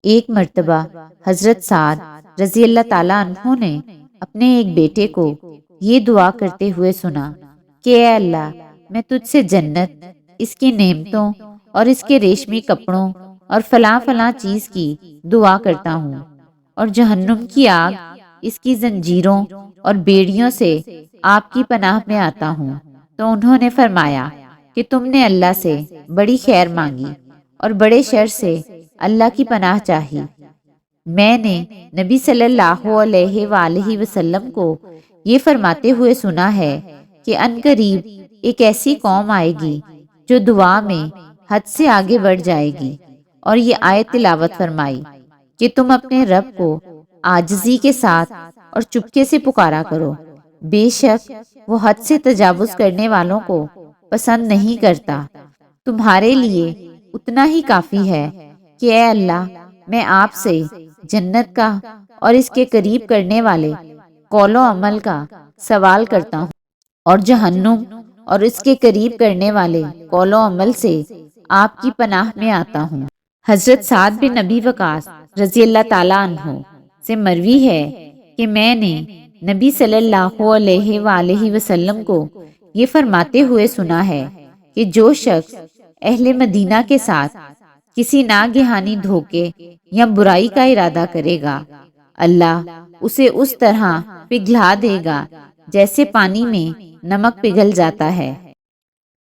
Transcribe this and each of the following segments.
ایک مرتبہ حضرت سعد رضی اللہ تعالیٰ عنہ نے اپنے ایک بیٹے کو یہ دعا کرتے ہوئے سنا کہ اے اللہ، میں تجھ سے جنت، اس کی نعمتوں اور اس کے ریشمی کپڑوں اور فلاں فلاں چیز کی دعا کرتا ہوں، اور جہنم کی آگ، اس کی زنجیروں اور بیڑیوں سے آپ کی پناہ میں آتا ہوں۔ تو انہوں نے فرمایا کہ تم نے اللہ سے بڑی خیر مانگی اور بڑے شر سے اللہ کی پناہ چاہی۔ میں نے نبی صلی اللہ علیہ وآلہ وسلم کو یہ فرماتے ہوئے سنا ہے کہ عنقریب ایک ایسی قوم آئے گی جو دعا میں حد سے آگے بڑھ جائے گی، اور یہ آیت تلاوت فرمائی کہ تم اپنے رب کو عاجزی کے ساتھ اور چپکے سے پکارا کرو، بے شک وہ حد سے تجاوز کرنے والوں کو پسند نہیں کرتا۔ تمہارے لیے اتنا ہی کافی ہے کہ اے اللہ، میں آپ سے جنت کا اور اس کے قریب کرنے والے قول و عمل کا سوال کرتا ہوں، اور جہنم اور اس کے قریب کرنے والے قول و عمل سے آپ کی پناہ میں آتا ہوں۔ حضرت سعد بن ابی وقاص رضی اللہ تعالیٰ عنہ سے مروی ہے کہ میں نے نبی صلی اللہ علیہ وآلہ وسلم کو یہ فرماتے ہوئے سنا ہے کہ جو شخص اہل مدینہ کے ساتھ کسی ناگہانی دھوکے یا برائی کا ارادہ کرے گا، اللہ اسے اس طرح پگھلا دے گا جیسے پانی میں نمک پگھل جاتا ہے۔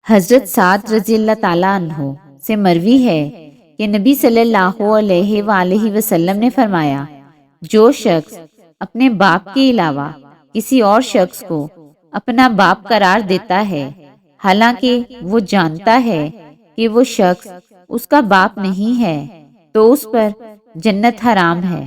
حضرت سعد رضی اللہ تعالیٰ عنہ سے مروی ہے کہ نبی صلی اللہ علیہ وآلہ وسلم نے فرمایا، جو شخص اپنے باپ کے علاوہ کسی اور شخص کو اپنا باپ قرار دیتا ہے، حالانکہ وہ جانتا ہے کہ وہ شخص اس کا باپ نہیں ہے، تو اس پر جنت حرام ہے۔